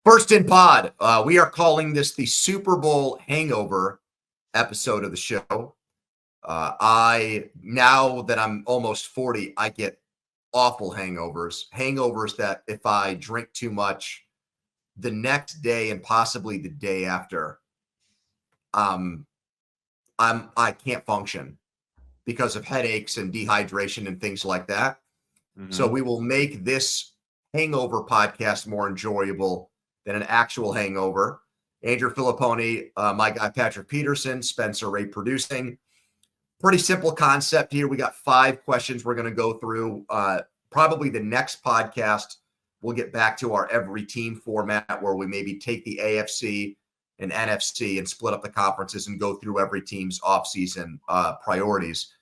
First in pod, we are calling this the Super Bowl Hangover episode of the show. Now that I'm almost 40, I get awful hangovers that if I drink too much the next day and possibly the day after, I can't function because of headaches and dehydration and things like that. So we will make this hangover podcast more enjoyable than an actual hangover. Andrew Fillipponi, my guy Patrick Peterson, Spencer Ray producing. Pretty simple concept here. We got 5 questions we're going to go through. Probably the next podcast, we'll get back to our every team format where we maybe take the AFC and NFC and split up the conferences and go through every team's offseason priorities.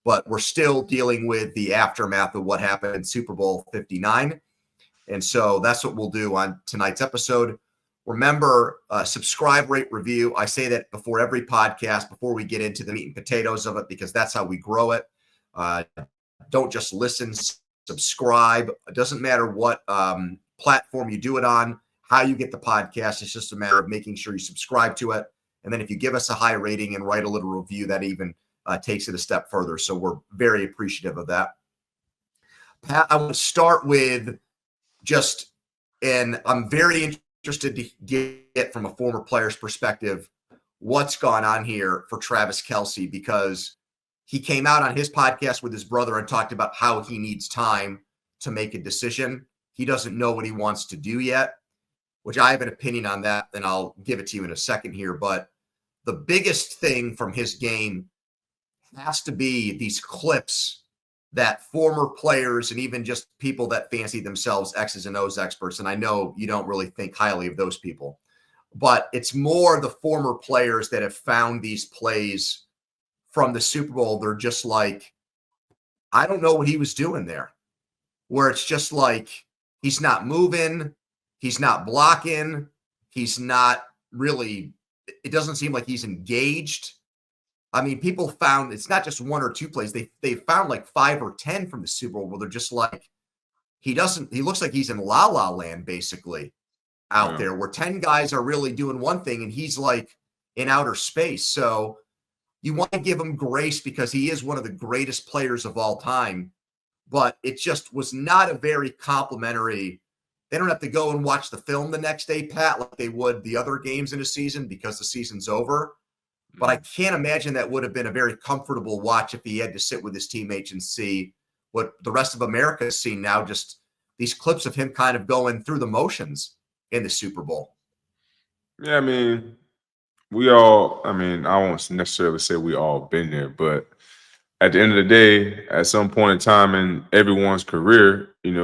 But we're still dealing with the aftermath of what happened in Super Bowl 59. And so that's what we'll do on tonight's episode. Remember, subscribe, rate, review. I say that before every podcast, before we get into the meat and potatoes of it, because that's how we grow it. Don't just listen, subscribe. It doesn't matter what platform you do it on, how you get the podcast. It's just a matter of making sure you subscribe to it. And then if you give us a high rating and write a little review, that even takes it a step further. So we're very appreciative of that. Pat, I want to start with and I'm very interested to get from a former player's perspective what's gone on here for Travis Kelce, because he came out on his podcast with his brother and talked about how he needs time to make a decision. He doesn't know what he wants to do yet, which I have an opinion on that, and I'll give it to you in a second here. But the biggest thing from his game has to be these clips that former players and even just people that fancy themselves X's and O's experts, and I know you don't really think highly of those people, but it's more the former players that have found these plays from the Super Bowl. They're just like, I don't know what he was doing there, where it's just like he's not moving, he's not blocking, he's not really, it doesn't seem like he's engaged. I mean, people found it's not just 1 or 2 plays. They found like 5 or 10 from the Super Bowl where they're just like, he looks like he's in la la land basically out there, where 10 guys are really doing one thing and he's like in outer space. So you want to give him grace because he is one of the greatest players of all time, but it just was not a very complimentary. They don't have to go and watch the film the next day, Pat, like they would the other games in a season because the season's over. But I can't imagine that would have been a very comfortable watch if he had to sit with his teammates and see what the rest of America is seeing now, just these clips of him kind of going through the motions in the Super Bowl. Yeah, I mean, I won't necessarily say we all been there, but at the end of the day, at some point in time in everyone's career, it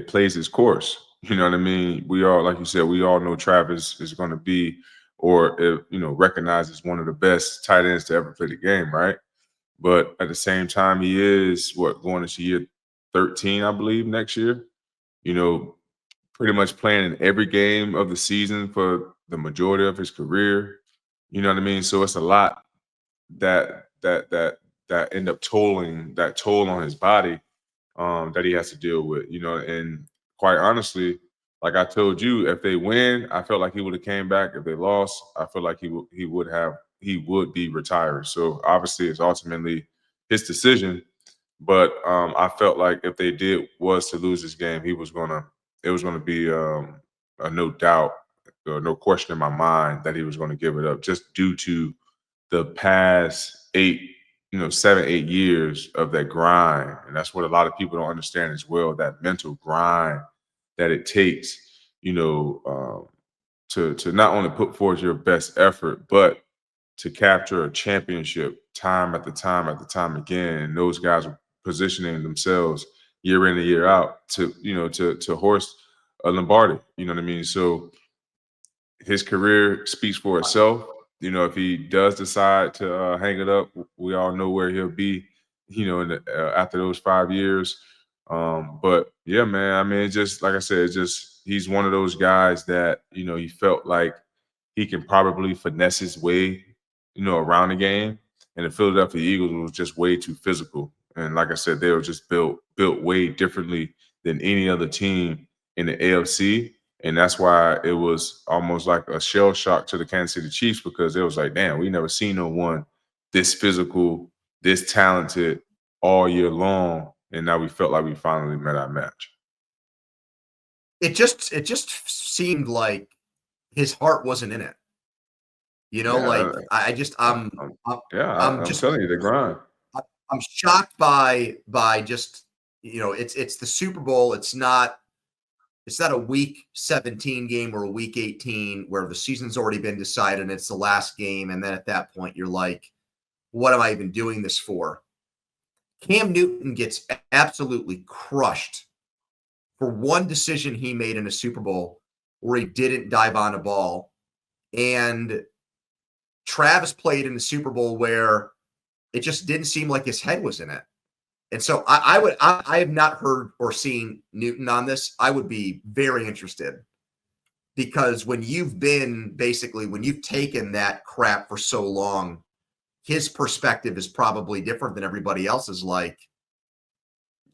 plays its course. You know what I mean? We all, like you said, we all know Travis is going to be, or recognized as one of the best tight ends to ever play the game, right? But at the same time, he is going into year 13, I believe, next year. Pretty much playing in every game of the season for the majority of his career. You know what I mean? So it's a lot that end up tolling that toll on his body that he has to deal with. And quite honestly, like I told you, if they win, I felt like he would have came back. If they lost, I feel like he would be retired. So obviously, it's ultimately his decision. But I felt like if they was to lose this game, it was gonna be a no doubt, or no question in my mind that he was going to give it up, just due to the past 7, 8 years of that grind. And that's what a lot of people don't understand as well, that mental grind that it takes, to not only put forth your best effort, but to capture a championship time after time after time again. And those guys are positioning themselves year in and year out to horse a Lombardi. You know what I mean? So his career speaks for itself. If he does decide to hang it up, we all know where he'll be, after those 5 years. But yeah, man, I mean, just like I said, he's one of those guys that, he felt like he can probably finesse his way, around the game. And the Philadelphia Eagles was just way too physical. And like I said, they were just built way differently than any other team in the AFC. And that's why it was almost like a shell shock to the Kansas City Chiefs, because it was like, damn, we never seen no one this physical, this talented all year long. And now we felt like we finally met our match. It just seemed like his heart wasn't in it. You know, like I'm telling you, the grind. I'm shocked by just, you know, it's the Super Bowl. It's not a week 17 game or a week 18 where the season's already been decided and it's the last game. And then at that point, you're like, what am I even doing this for? Cam Newton gets absolutely crushed for one decision he made in a Super Bowl where he didn't dive on a ball. And Travis played in the Super Bowl where it just didn't seem like his head was in it. And so I have not heard or seen Newton on this. I would be very interested, because when you've taken that crap for so long, his perspective is probably different than everybody else's. Like,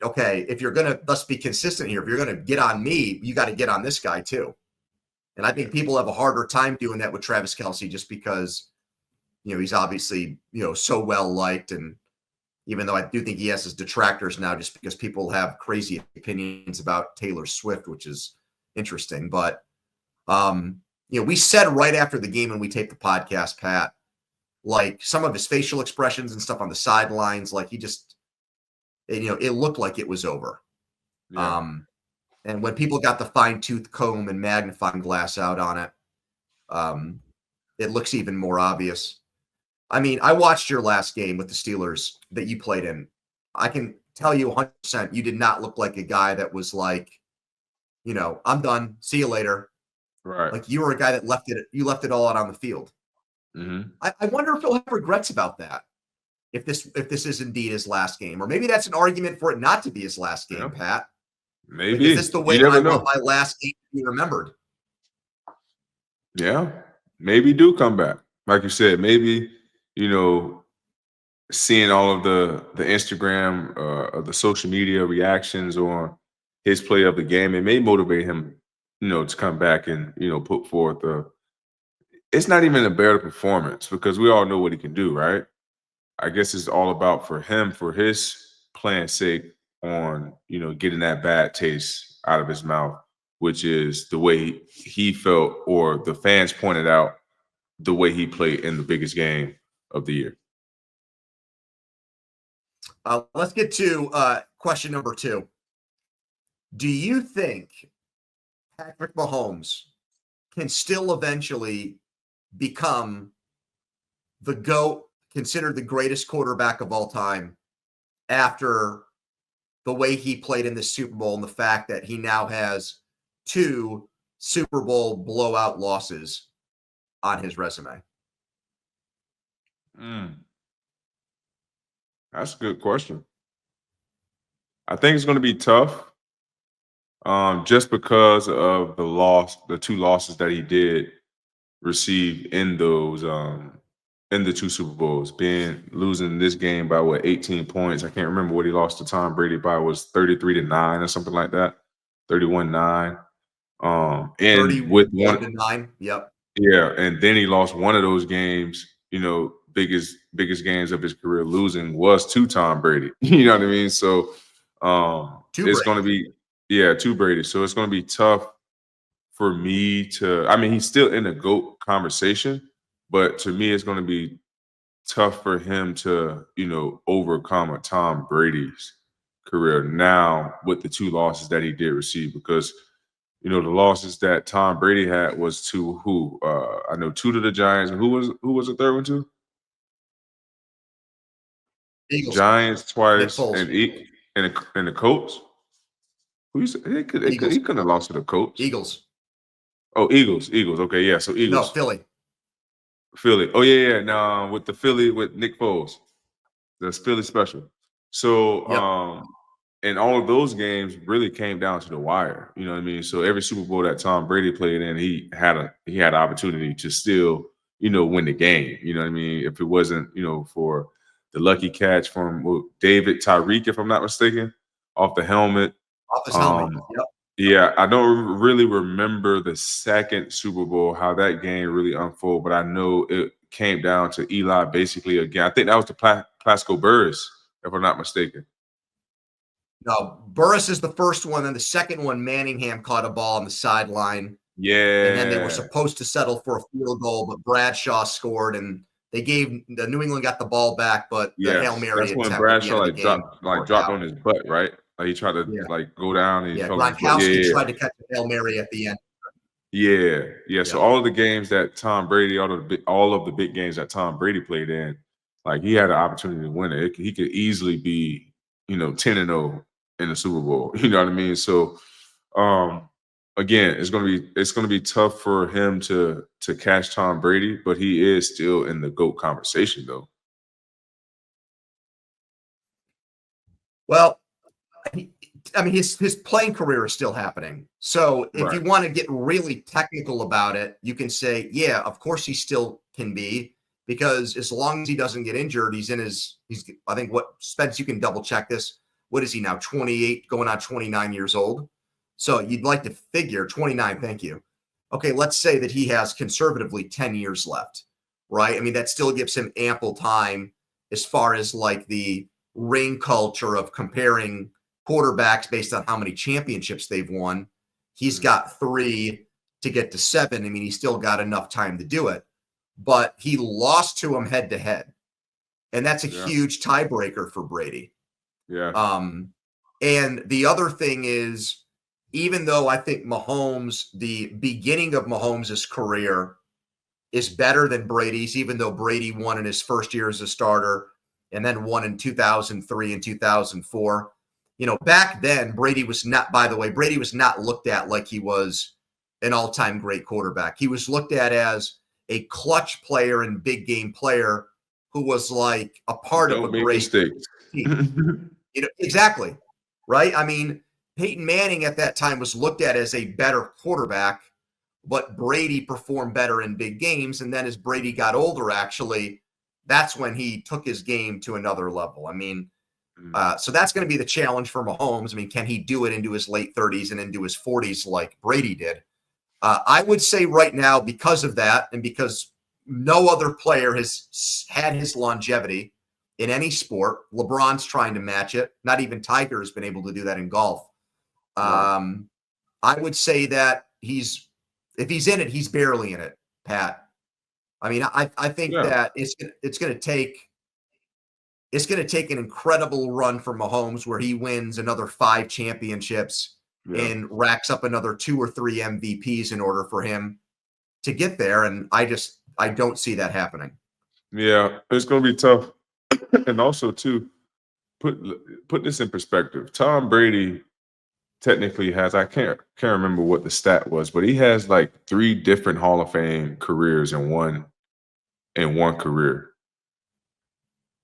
okay, if you're going to, let's be consistent here. If you're going to get on me, you got to get on this guy too. And I think people have a harder time doing that with Travis Kelce, just because, you know, he's obviously, you know, so well liked. And even though I do think he has his detractors now, just because people have crazy opinions about Taylor Swift, which is interesting. But, you know, we said right after the game when we taped the podcast, Pat, like some of his facial expressions and stuff on the sidelines, like he just, you know, it looked like it was over. Yeah. And when people got the fine-tooth comb and magnifying glass out on it, it looks even more obvious. I mean, I watched your last game with the Steelers that you played in. I can tell you 100% you did not look like a guy that was like, you know, I'm done. See you later. Right. Like, you were a guy that left it all out on the field. Mm-hmm. I wonder if he'll have regrets about that. If this is indeed his last game, or maybe that's an argument for it not to be his last game, Pat. Maybe. Like, is this the way that I want my last game to be remembered? Yeah. Maybe do come back. Like you said, maybe, you know, seeing all of the Instagram, the social media reactions on his play of the game, it may motivate him, you know, to come back and, you know, put forth it's not even a better performance, because we all know what he can do, right? I guess it's all about for him, for his plan's sake, on, you know, getting that bad taste out of his mouth, which is the way he felt, or the fans pointed out, the way he played in the biggest game of the year. Let's get to question number 2. Do you think Patrick Mahomes can still eventually become the GOAT, considered the greatest quarterback of all time, after the way he played in the Super Bowl and the fact that he now has 2 Super Bowl blowout losses on his resume? That's a good question. I think it's going to be tough, just because of the 2 losses that he did receive in those in the 2 Super Bowls, losing this game by 18 points. I can't remember what he lost to Tom Brady by, was 33-9 or something like that, 31-9. And with 1-9. Yep. Yeah, and then he lost one of those games, you know, biggest games of his career, losing was to Tom Brady. You know what I mean? So it's going to be, to Brady. So it's going to be tough for me to, I mean, he's still in the GOAT conversation, but to me, it's going to be tough for him to, you know, overcome a Tom Brady's career now with the 2 losses that he did receive, because, you know, the losses that Tom Brady had was to who? I know 2 to the Giants, and who was the third one to? Eagles. Giants twice, and the Colts. He couldn't have lost to the Colts. Eagles. Oh, Eagles. Okay, yeah. So Eagles. No, Philly. Oh yeah. No, with the Philly with Nick Foles, that's Philly special. So and all of those games really came down to the wire. You know what I mean? So every Super Bowl that Tom Brady played in, he had an opportunity to still, you know, win the game. You know what I mean? If it wasn't, you know, for the lucky catch from David Tyreek, if I'm not mistaken, off the helmet. Off his helmet. Yep. Yeah, I don't really remember the second Super Bowl, how that game really unfolded, but I know it came down to Eli basically again. I think that was the Plaxico Burress, if I'm not mistaken. No, Burris is the first one, and the second one, Manningham caught a ball on the sideline, and then they were Yeah. supposed to settle for a field goal, but Bradshaw scored, and the New England got the ball back, but the Hail Yes. Mary That's when attempt at the Bradshaw end of the game worked dropped out. on his butt, right? Like he tried to Yeah, like go down and he yeah. fell on his butt. Yeah, Gronkowski yeah, tried to catch a Hail Mary at the end. yeah. Yeah. So Yeah. all of the games that Tom Brady, all of the big games that Tom Brady played in, like he had an opportunity to win it. He could easily be, 10-0 in the Super Bowl. You know what I mean? So again, it's gonna be tough for him to catch Tom Brady, but he is still in the GOAT conversation though. Well, I mean, his playing career is still happening. So if Right. you want to get really technical about it, you can say, yeah, of course he still can be, because as long as he doesn't get injured, he's I think what Spence, you can double check this. What is he now? 28, going on 29 years old. So you'd like to figure 29. Thank you. Okay, let's say that he has conservatively 10 years left, right? I mean, that still gives him ample time as far as like the ring culture of comparing quarterbacks based on how many championships they've won. He's got 3 to get to 7. I mean, he's still got enough time to do it, but he lost to him head to head. And that's a Yeah. huge tiebreaker for Brady. Yeah. And the other thing is, even though I think Mahomes, the beginning of Mahomes' career is better than Brady's, even though Brady won in his first year as a starter and then won in 2003 and 2004. Back then, Brady was not looked at like he was an all-time great quarterback. He was looked at as a clutch player and big game player who was like a part of a Don't make great mistakes. team. Exactly. Right? I mean, Peyton Manning at that time was looked at as a better quarterback, but Brady performed better in big games. And then as Brady got older, actually, that's when he took his game to another level. I mean, so that's going to be the challenge for Mahomes. I mean, can he do it into his late 30s and into his 40s like Brady did? I would say right now, because of that, and because no other player has had his longevity in any sport, LeBron's trying to match it. Not even Tiger has been able to do that in golf. Right. I would say that if he's in it, he's barely in it, Pat. I mean, I think Yeah. that it's going to take an incredible run for Mahomes where he wins another 5 championships Yeah. and racks up another 2 or 3 MVPs in order for him to get there. And I don't see that happening. Yeah. It's gonna be tough. And also too, put this in perspective. Tom Brady technically has, I can't remember what the stat was, but he has like 3 different Hall of Fame careers in one career.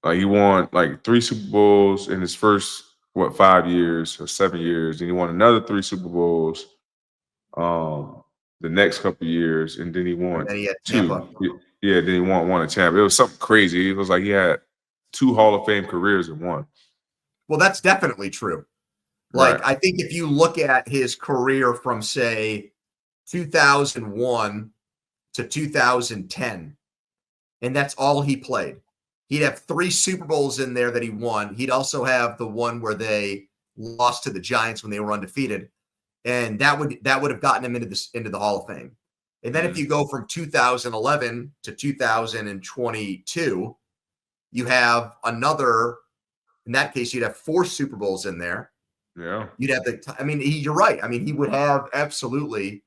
Like he won like 3 Super Bowls in his first 5 years or 7 years, and he won another 3 Super Bowls the next couple of years, and then he And won then he had 2. Tampa. Yeah, then he won a champ. It was something crazy. It was like he had 2 Hall of Fame careers in one. Well, that's definitely true. Right. Like, I think if you look at his career from, say, 2001 to 2010, and that's all he played, he'd have 3 Super Bowls in there that he won. He'd also have the one where they lost to the Giants when they were undefeated, and that would have gotten him into the Hall of Fame. And then if you go from 2011 to 2022, you have another. In that case, you'd have 4 Super Bowls in there. Yeah. You'd have you're right. I mean, he would have absolutely.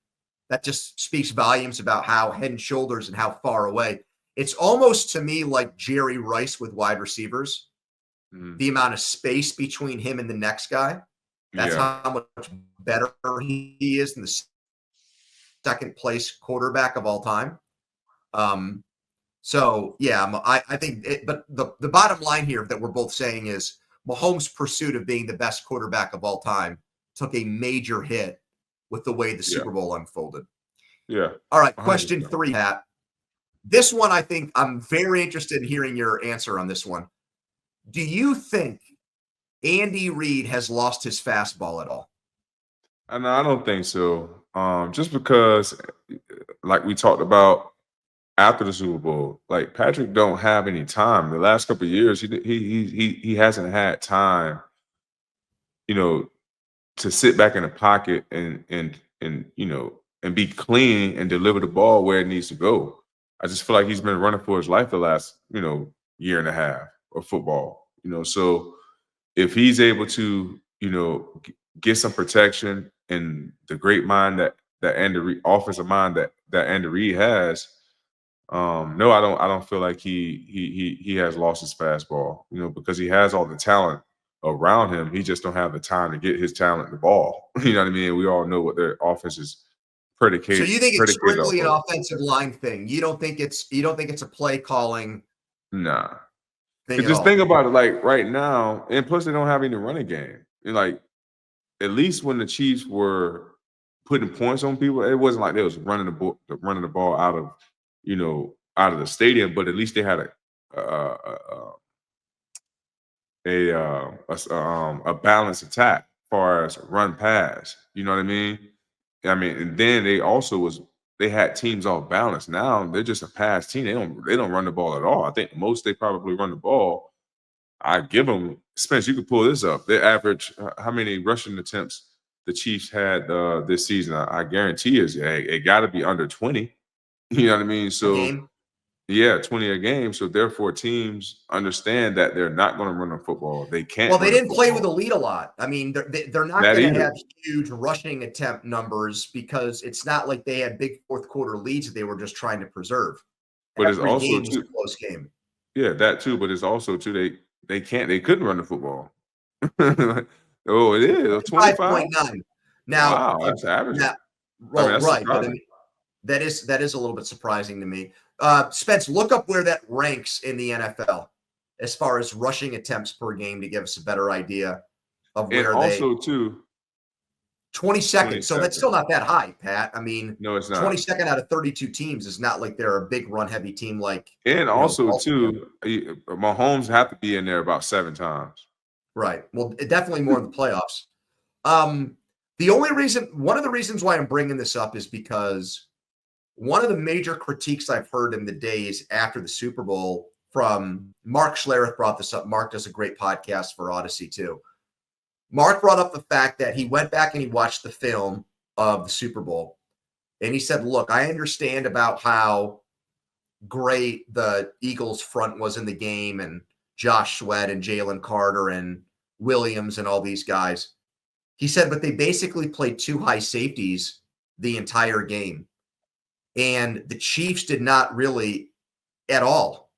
That just speaks volumes about how head and shoulders and how far away. It's almost to me like Jerry Rice with wide receivers. The amount of space between him and the next guy. That's how much better he is than the second place quarterback of all time. So yeah, I think but the bottom line here that we're both saying is Mahomes' pursuit of being the best quarterback of all time took a major hit with the way the Super Bowl unfolded. Yeah. All right, question 3, Pat. This one, I think I'm very interested in hearing your answer on this one. Do you think Andy Reid has lost his fastball at all? And I don't think so. Just because, like we talked about after the Super Bowl, like Patrick don't have any time. The last couple of years, he hasn't had time, you know, to sit back in the pocket and be clean and deliver the ball where it needs to go. I just feel like he's been running for his life the last, year and a half of football. So if he's able to, get some protection and the great mind that Andy Reid, offensive mind that Andy Reid has, no, I don't feel like he has lost his fastball, because he has all the talent around him. He just don't have the time to get his talent the ball. You know what I mean? We all know what their offense is So you think it's predicated off strictly an of. offensive line thing? You don't think it's a play calling Nah. thing 'Cause at just all? think about it, like right now, and plus they don't have any running game. And like at least when the Chiefs were putting points on people, it wasn't like they was running the ball out of the stadium, but at least they had a balanced attack as far as run pass. You know what I mean? I mean, and then they had teams off balance. Now they're just a pass team. They don't run the ball at all. I think the most they probably run the ball. I give them Spence. You could pull this up. They average how many rushing attempts the Chiefs had this season. I guarantee it got to be under 20. You know what I mean? A So game? yeah, 20 a game. So therefore, teams understand that they're not going to run the football. They Well, can't they run the didn't play with a football. lead a lot. I mean, they're not That going to either. have huge rushing attempt numbers because it's not like they had big fourth quarter leads that they were just trying to preserve. But it's Every also game was a too, close game. yeah, that too. But it's also too, they couldn't run the football. Oh, it is 25. 5.9. Now, Wow, that's average. now, I mean, well, that's right, but I surprising. mean, that is a little bit surprising to me. Spence, look up where that ranks in the NFL as far as rushing attempts per game to give us a better idea of And where they also too, 22nd. So that's 22nd. still not that high, Pat. I mean, No, it's not. 22nd out of 32 teams is not like they're a big run heavy team like, And also Baltimore. too, Mahomes have to be in there about 7 times. Right. Well, definitely more in the playoffs. One of the reasons why I'm bringing this up is because one of the major critiques I've heard in the days after the Super Bowl from Mark Schlereth brought this up. Mark does a great podcast for Odyssey too. Mark brought up the fact that he went back and he watched the film of the Super Bowl. And he said, look, I understand about how great the Eagles front was in the game and Josh Sweat and Jalen Carter and Williams and all these guys. He said, but they basically played two high safeties the entire game. And the Chiefs did not really at all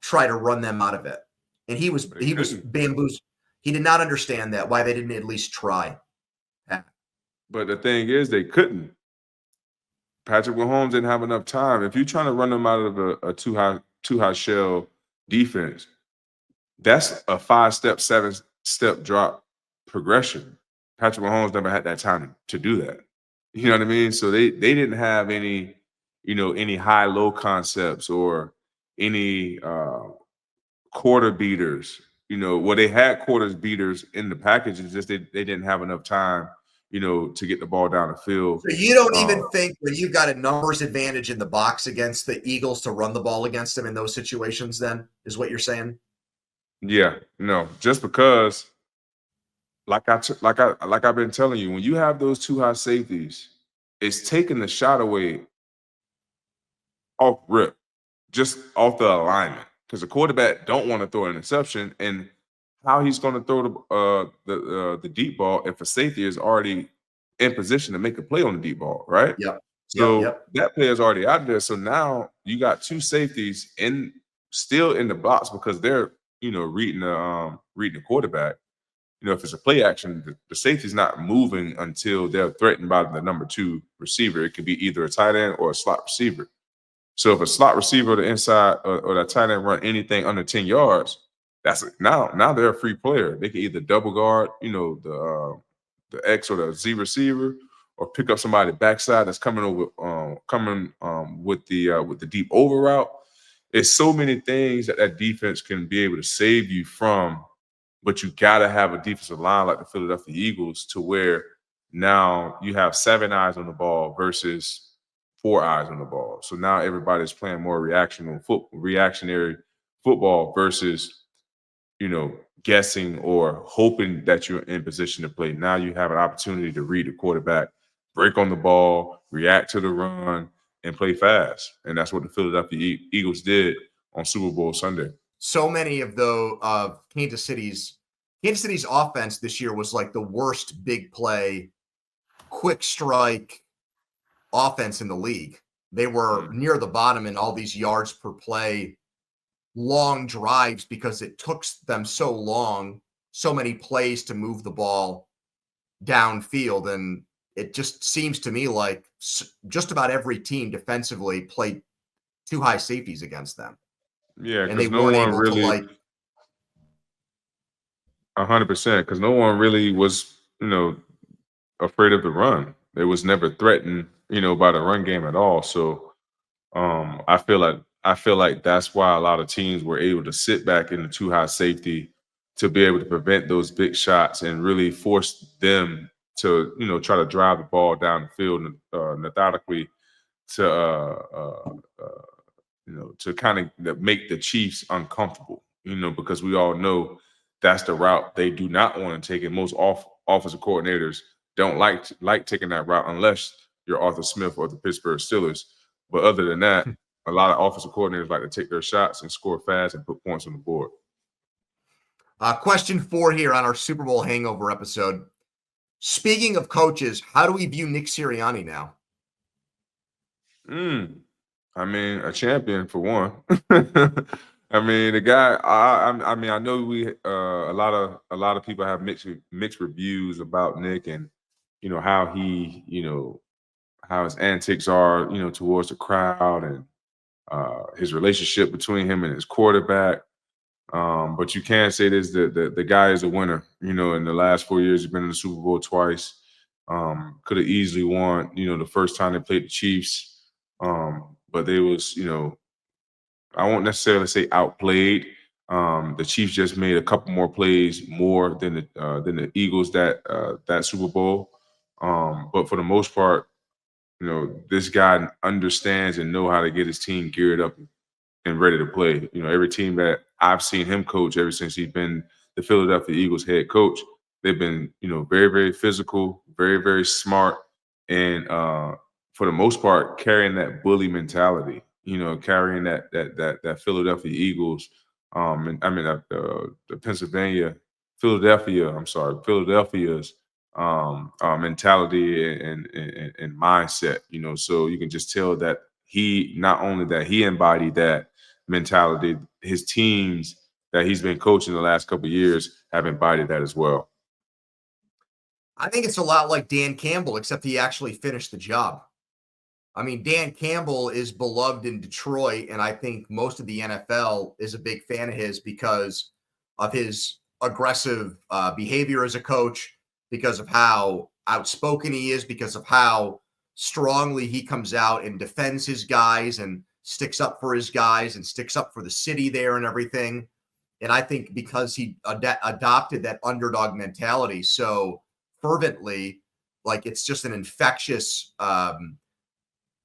try to run them out of it. And he was bamboozled. He did not understand that, why they didn't at least try. But the thing is, they couldn't. Patrick Mahomes didn't have enough time. If you're trying to run them out of a two high shell defense, that's a 5-step, 7-step drop progression. Patrick Mahomes never had that time to do that. You know what I mean? So they didn't have any high low concepts or any quarter beaters. Well, they had quarters beaters in the package. It's just they didn't have enough time, to get the ball down the field. So you don't even think when you've got a numbers advantage in the box against the Eagles to run the ball against them in those situations, then is what you're saying? Yeah, no, just because, like I've been telling you, when you have those two high safeties, it's taking the shot away off rip, just off the alignment, because the quarterback don't want to throw an interception, and how he's going to throw the deep ball if a safety is already in position to make a play on the deep ball, right? Yep. So that player is already out there. So now you got two safeties still in the box because they're reading the quarterback. If it's a play action, the safety's not moving until they're threatened by the number 2 receiver. It could be either a tight end or a slot receiver. So if a slot receiver, the inside or the tight end run anything under 10 yards, now they're a free player. They can either double guard, the X or the Z receiver, or pick up somebody backside that's coming over, with the deep over route. It's so many things that defense can be able to save you from, but you got to have a defensive line like the Philadelphia Eagles to where now you have 7 eyes on the ball versus 4 eyes on the ball. So now everybody's playing more reactionary football versus, guessing or hoping that you're in position to play. Now you have an opportunity to read the quarterback, break on the ball, react to the run, and play fast. And that's what the Philadelphia Eagles did on Super Bowl Sunday. So many of Kansas City's offense this year was like the worst big play, quick strike offense in the league. They were near the bottom in all these yards per play, long drives, because it took them so many plays to move the ball downfield. And it just seems to me like just about every team defensively played too high safeties against them. Yeah, and they because no weren't one able really, to 100%, because no one really was, afraid of the run. It was never threatened, by the run game at all. So I feel like that's why a lot of teams were able to sit back in the too high safety to be able to prevent those big shots and really force them to, try to drive the ball down the field methodically to to kind of make the Chiefs uncomfortable, because we all know that's the route they do not want to take. And most offensive coordinators don't like taking that route unless you're Arthur Smith or the Pittsburgh Steelers. But other than that, a lot of offensive coordinators like to take their shots and score fast and put points on the board. Question 4 here on our Super Bowl hangover episode. Speaking of coaches, how do we view Nick Sirianni now? I mean, a champion for one. I mean, the guy. I mean, I know we a lot of people have mixed reviews about Nick and how he how his antics are towards the crowd and his relationship between him and his quarterback. But you can say this: the guy is a winner. In the last 4 years, he's been in the Super Bowl twice. Could have easily won. The first time they played the Chiefs. But they was, I won't necessarily say outplayed. The Chiefs just made a couple more plays more than the Eagles that Super Bowl. But for the most part, this guy understands and know how to get his team geared up and ready to play. Every team that I've seen him coach ever since he's been the Philadelphia Eagles head coach, they've been, very, very physical, very, very smart, and for the most part, carrying that bully mentality, carrying that Philadelphia Eagles, and I mean the Philadelphia's mentality and mindset, so you can just tell that he not only that he embodied that mentality, his teams that he's been coaching the last couple of years have embodied that as well. I think it's a lot like Dan Campbell, except he actually finished the job. I mean, Dan Campbell is beloved in Detroit, and I think most of the NFL is a big fan of his because of his aggressive behavior as a coach, because of how outspoken he is, because of how strongly he comes out and defends his guys and sticks up for his guys and sticks up for the city there and everything. And I think because he adopted that underdog mentality so fervently, like it's just an infectious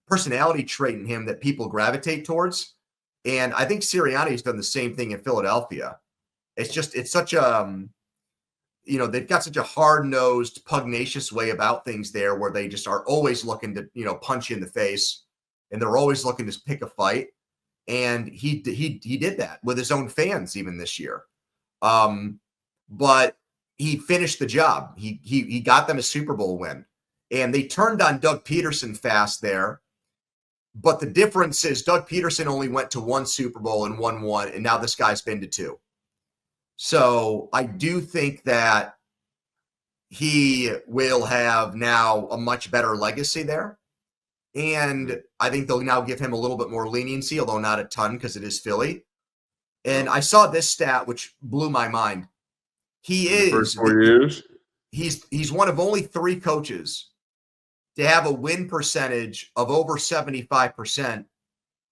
personality trait in him that people gravitate towards. And I think Sirianni's done the same thing in Philadelphia. It's such a, they've got such a hard-nosed, pugnacious way about things there where they just are always looking to, punch you in the face, and they're always looking to pick a fight. And he did that with his own fans even this year. But he finished the job. He got them a Super Bowl win. And they turned on Doug Peterson fast there. But the difference is Doug Peterson only went to 1 Super Bowl and won 1, and now this guy's been to 2. So I do think that he will have now a much better legacy there. And I think they'll now give him a little bit more leniency, although not a ton because it is Philly. And I saw this stat, which blew my mind. He is the first 4 years. He's one of only 3 coaches to have a win percentage of over 75%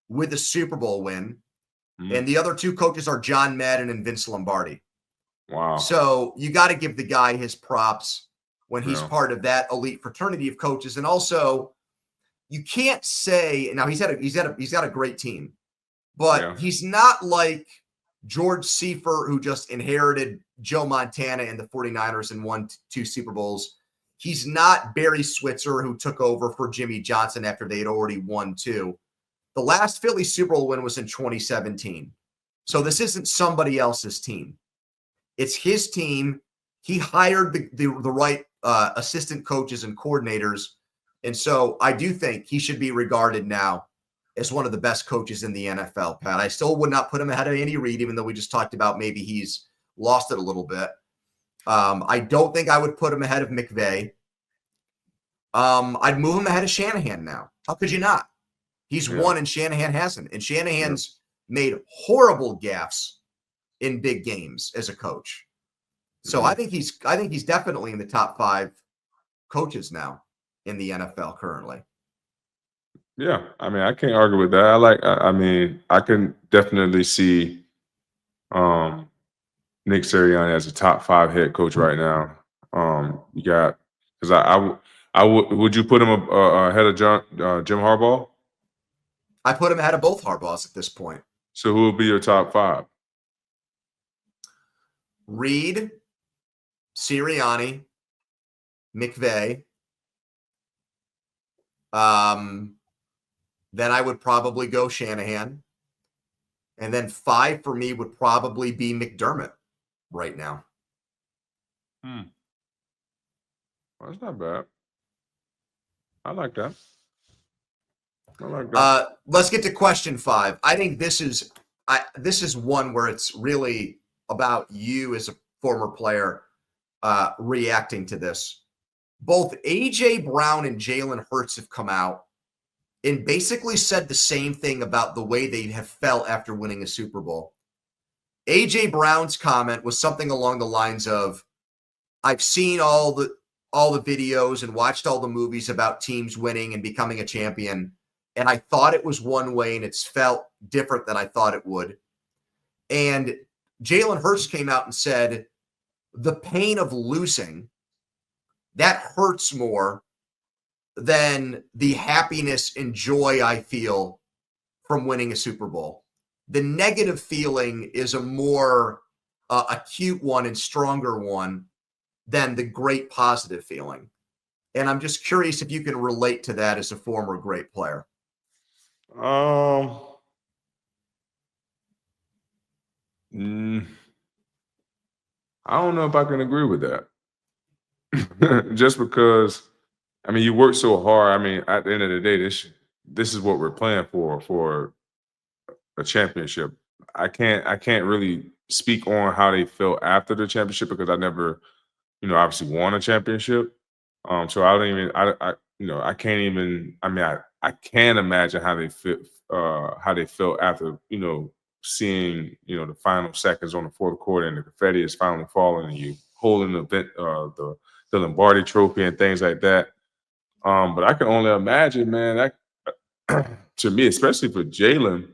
with a Super Bowl win. Mm-hmm. And the other 2 coaches are John Madden and Vince Lombardi. Wow. So you got to give the guy his props when he's part of that elite fraternity of coaches. And also, you can't say now he's got a great team, but he's not like George Seifert, who just inherited Joe Montana and the 49ers and won 2 Super Bowls. He's not Barry Switzer, who took over for Jimmy Johnson after they had already won 2. The last Philly Super Bowl win was in 2017. So this isn't somebody else's team. It's his team. He hired the right assistant coaches and coordinators. And so I do think he should be regarded now as one of the best coaches in the NFL, Pat. I still would not put him ahead of Andy Reid, even though we just talked about maybe he's lost it a little bit. I don't think I would put him ahead of McVay. I'd move him ahead of Shanahan now. How could you not? He's won and Shanahan hasn't. And Shanahan's made horrible gaffes in big games as a coach. So I think he's definitely in the top 5 coaches now in the NFL currently. Yeah, I mean, I can't argue with that. I can definitely see Nick Sirianni as a top 5 head coach right now. You got because would you put him ahead of Jim Harbaugh? I put him ahead of both Harbaughs at this point. So who would be your top 5? Reid, Sirianni, McVay. Then I would probably go Shanahan. And then 5 for me would probably be McDermott right now. Well, that's not bad. I like that. Let's get to question 5. I think this is one where it's really about you as a former player reacting to this. Both A.J. Brown and Jalen Hurts have come out and basically said the same thing about the way they have felt after winning a Super Bowl. A.J. Brown's comment was something along the lines of, I've seen all the videos and watched all the movies about teams winning and becoming a champion, and I thought it was one way, and it's felt different than I thought it would. And Jalen Hurts came out and said, the pain of losing, that hurts more than the happiness and joy I feel from winning a Super Bowl. The negative feeling is a more acute one and stronger one than the great positive feeling. And I'm just curious if you can relate to that as a former great player. I don't know if I can agree with that. Just because, I mean, you work so hard. I mean, at the end of the day, this is what we're playing for a championship. I can't really speak on how they felt after the championship because I never, obviously won a championship. So I don't even, I can't even. I mean, I can't imagine how they felt after, seeing, the final seconds on the fourth quarter and the confetti is finally falling and you holding the Lombardi trophy and things like that. But I can only imagine, man, that to me, especially for Jalen,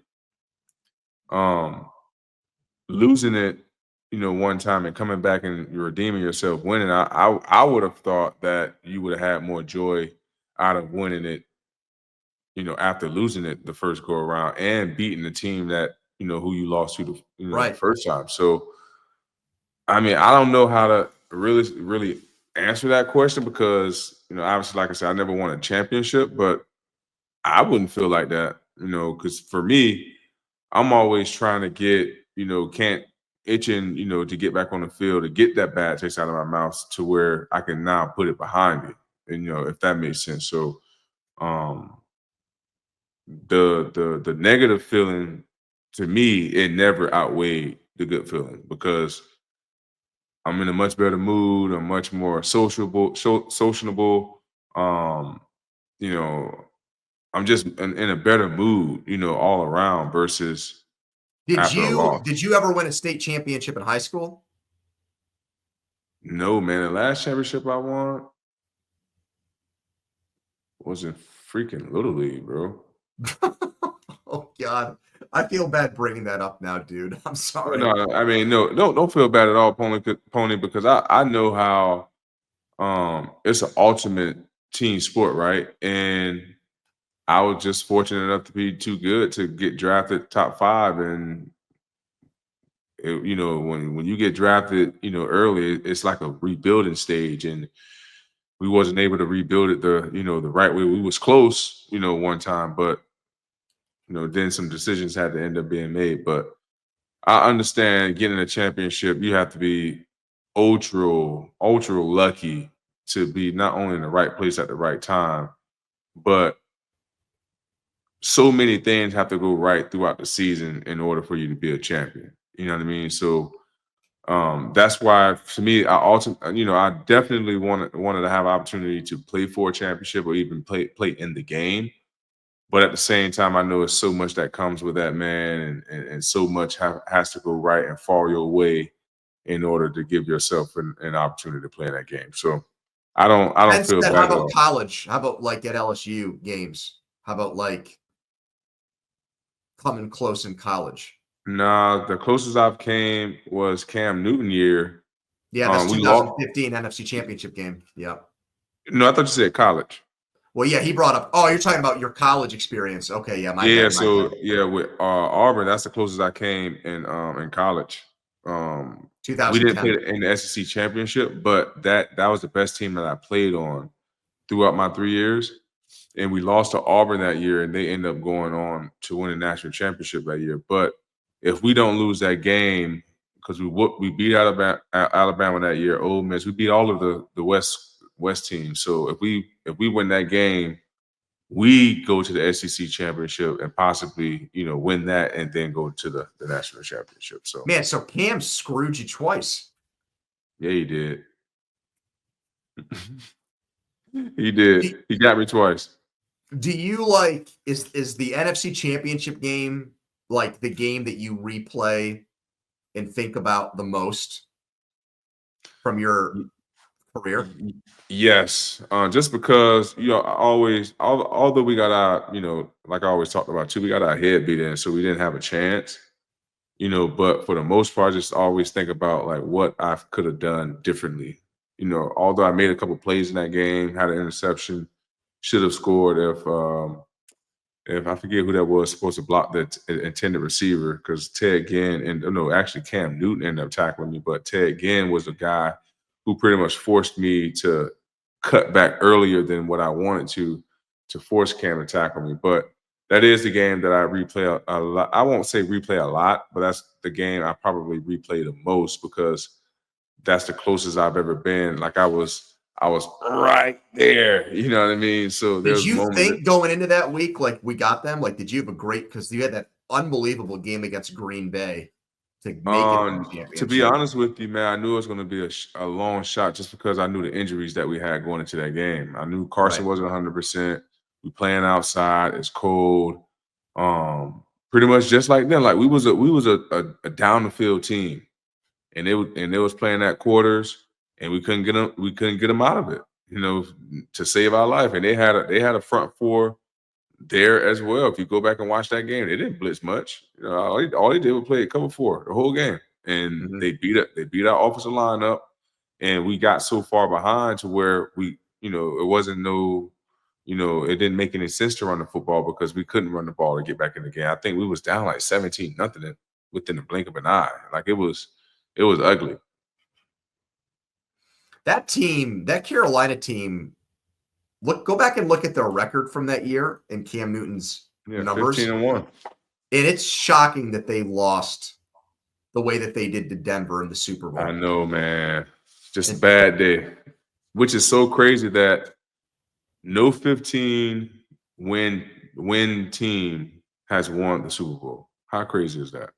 losing it, one time and coming back and you're redeeming yourself, winning. I would have thought that you would have had more joy out of winning it, after losing it the first go around and beating the team that, who you lost to the first time. So, I mean, I don't know how to really answer that question because, obviously, like I said, I never won a championship, but I wouldn't feel like that, because for me, I'm always trying to get, itching, to get back on the field, to get that bad taste out of my mouth to where I can now put it behind me. And, if that makes sense. So, the negative feeling to me, it never outweighed the good feeling because I'm in a much better mood. I'm much more sociable. I'm just in a better mood, all around versus after a loss. Did you ever win a state championship in high school? No, man. The last championship I won was in freaking Little League, bro. Oh God, I feel bad bringing that up now, dude. I'm sorry. No, I mean, no, don't feel bad at all, Pony, because I know how it's an ultimate team sport, right? And I was just fortunate enough to be too good to get drafted top 5. And when you get drafted, early, it's like a rebuilding stage, and we wasn't able to rebuild it the right way. We was close, one time, but then some decisions had to end up being made. But I understand getting a championship, you have to be ultra lucky to be not only in the right place at the right time, but so many things have to go right throughout the season in order for you to be a champion. You know what I mean? So that's why, for me, I definitely wanted to have an opportunity to play for a championship or even play in the game. But at the same time, I know it's so much that comes with that, man, and so much has to go right and fall your way in order to give yourself an opportunity to play in that game. So I don't And feel said, bad how at about all. college? How about like at LSU games? How about like coming close in college? Nah, the closest I've came was Cam Newton year. Yeah, that's We lost. 2015 NFC Championship game. Yeah. No, I thought you said college. Well, yeah, he brought up. Oh, you're talking about your college experience. Okay, yeah, my Yeah, bad, my so bad. yeah, with Auburn, that's the closest I came in college. We didn't play 2010. in the SEC championship, but that was the best team that I played on throughout my 3 years. And we lost to Auburn that year, and they ended up going on to win a national championship that year. But if we don't lose that game, because we beat Alabama that year, Ole Miss, we beat all of the West teams. So if we win that game, we go to the SEC championship and possibly win that, and then go to the national championship. So Man, so Cam screwed you twice. yeah, he did. He did. Do, He got me twice. do you like is the NFC Championship game like the game that you replay and think about the most from your career? Yes, just because I always, although we got our, like I always talked about too, we got our head beat in, so we didn't have a chance. But for the most part, I just always think about like what I could have done differently. Although I made a couple plays in that game, had an interception, should have scored if I forget who that was supposed to block the intended receiver, because Ted Ginn and no, actually Cam Newton ended up tackling me, but Ted Ginn was the guy who pretty much forced me to cut back earlier than what I wanted to force Cam to tackle me. But that is the game that I replay a lot. I won't say replay a lot, but that's the game I probably replay the most, because that's the closest I've ever been. Like I was right there. You know what I mean? So Did there's you moments. think going into that week, like we got them? Like, did you have a great because you had that unbelievable game against Green Bay to make it to the To be championship? honest with you, man, I knew it was going to be a long shot just because I knew the injuries that we had going into that game. I knew Carson Right. wasn't 100%. We playing outside. It's cold. Pretty much just like then, like we was a down the field team, and they was playing at quarters, and we couldn't get them out of it. To save our life, and they had a front four there as well. If you go back and watch that game, they didn't blitz much. All they did was play cover four the whole game, and Mhm. they beat our offensive line up, and we got so far behind to where it wasn't it didn't make any sense to run the football because we couldn't run the ball to get back in the game. I think we was down like 17-0 within the blink of an eye. Like it was ugly. That team, that Carolina team, go back and look at their record from that year and Cam Newton's Yeah, numbers, 15-1. and it's shocking that they lost the way that they did to Denver in the Super I Bowl. know, man. Just a And bad day. Which is so crazy that no 15 win team has won the Super Bowl. How crazy is that?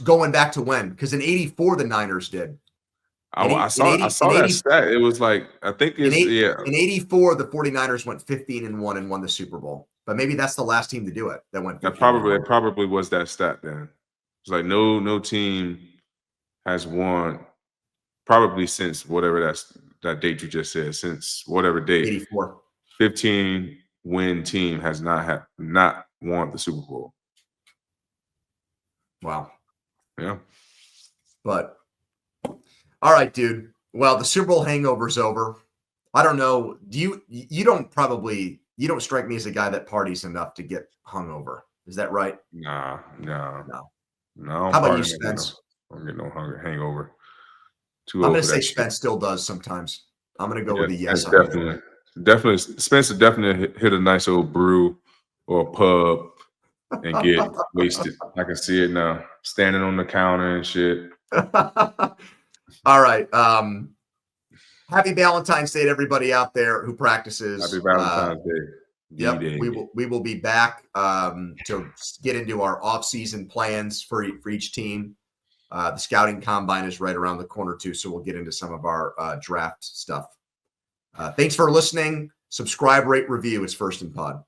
going back to when? Because in '84 the Niners did. I, I saw I saw that stat. It was like I think In it's yeah. in '84, the 49ers went 15-1 and won the Super Bowl. But maybe that's the last team to do it that went That 15 and probably it 1. probably was that stat then. It's like no team has won probably since whatever that date you just said, since whatever date. 84. 15 win team has not won the Super Bowl. Wow. Yeah. But All right, dude. Well, the Super Bowl hangover's over. I don't know. You don't strike me as a guy that parties enough to get hungover. Is that right? Nah. No. No. How about you, I Spence? don't get no hangover. Too I'm old going for to say that shit. Spence still does sometimes. I'm going to go Yeah, with a yes. definitely. Spencer definitely hit a nice old brew or a pub and get wasted. I can see it now, standing on the counter and shit. All right. Happy Valentine's Day to everybody out there who practices. Happy Valentine's Day. Yep, D-Day. we will be back to get into our off-season plans for each team. The scouting combine is right around the corner too, so we'll get into some of our draft stuff. Thanks for listening. Subscribe, rate, review. It's First and Pod.